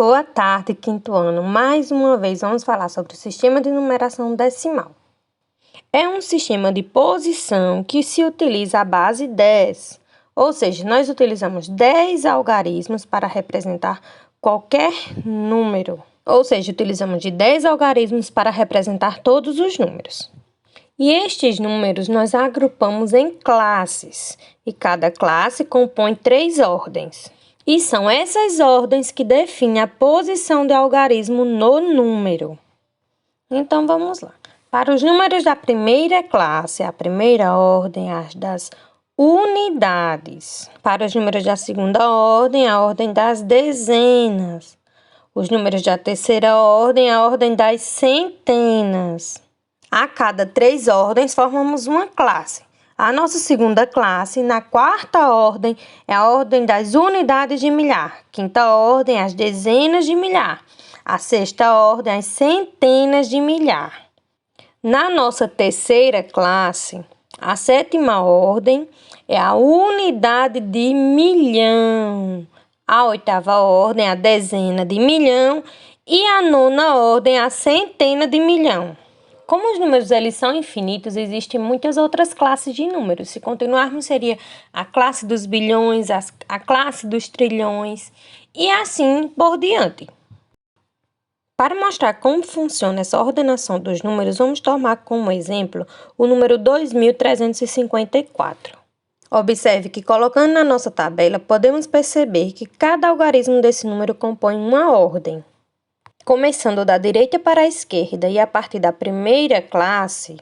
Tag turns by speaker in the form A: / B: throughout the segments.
A: Boa tarde, quinto ano. Mais uma vez vamos falar sobre o sistema de numeração decimal. É um sistema de posição que se utiliza a base 10, ou seja, nós utilizamos 10 algarismos para representar qualquer número, ou seja, utilizamos de 10 algarismos para representar todos os números. E estes números nós agrupamos em classes, e cada classe compõe 3 ordens. E são essas ordens que definem a posição de algarismo no número. Então, vamos lá. Para os números da primeira classe, a primeira ordem é a das unidades. Para os números da segunda ordem, a ordem das dezenas. Os números da terceira ordem, a ordem das centenas. A cada 3 ordens, formamos uma classe. A nossa segunda classe, na quarta ordem, é a ordem das unidades de milhar. Quinta ordem, as dezenas de milhar. A sexta ordem, as centenas de milhar. Na nossa terceira classe, a sétima ordem é a unidade de milhão. A oitava ordem é a dezena de milhão. E a nona ordem é a centena de milhão. Como os números eles são infinitos, existem muitas outras classes de números. Se continuarmos, seria a classe dos bilhões, a classe dos trilhões e assim por diante. Para mostrar como funciona essa ordenação dos números, vamos tomar como exemplo o número 2354. Observe que, colocando na nossa tabela, podemos perceber que cada algarismo desse número compõe uma ordem. Começando da direita para a esquerda e a partir da primeira classe,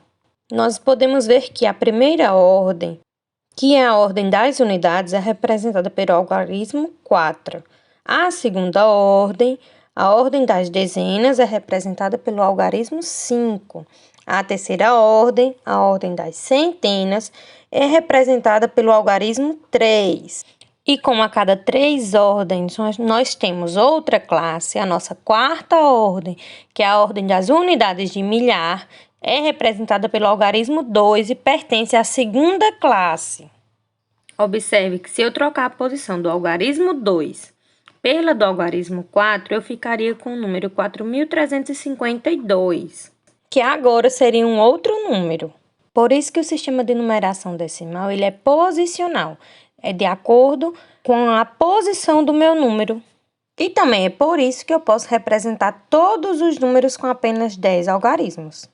A: nós podemos ver que a primeira ordem, que é a ordem das unidades, é representada pelo algarismo 4. A segunda ordem, a ordem das dezenas, é representada pelo algarismo 5. A terceira ordem, a ordem das centenas, é representada pelo algarismo 3. E como a cada 3 ordens nós temos outra classe, a nossa quarta ordem, que é a ordem das unidades de milhar, é representada pelo algarismo 2 e pertence à segunda classe. Observe que se eu trocar a posição do algarismo 2 pela do algarismo 4, eu ficaria com o número 4.352, que agora seria um outro número. Por isso que o sistema de numeração decimal ele é posicional. É de acordo com a posição do meu número. E também é por isso que eu posso representar todos os números com apenas 10 algarismos.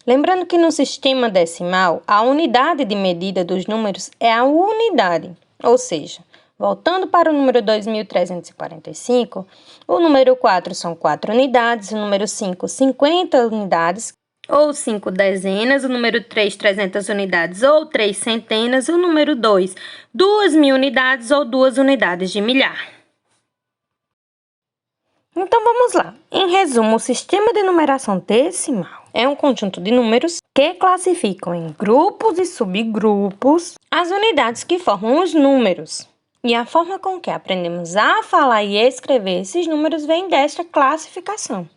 A: Lembrando que no sistema decimal, a unidade de medida dos números é a unidade. Ou seja, voltando para o número 2345, o número 4 são 4 unidades, o número 5, 50 unidades, ou 5 dezenas, o número 3, 300 unidades ou 3 centenas, o número 2, 2.000 unidades ou 2 unidades de milhar. Então, vamos lá. Em resumo, o sistema de numeração decimal é um conjunto de números que classificam em grupos e subgrupos as unidades que formam os números. E a forma com que aprendemos a falar e escrever esses números vem desta classificação.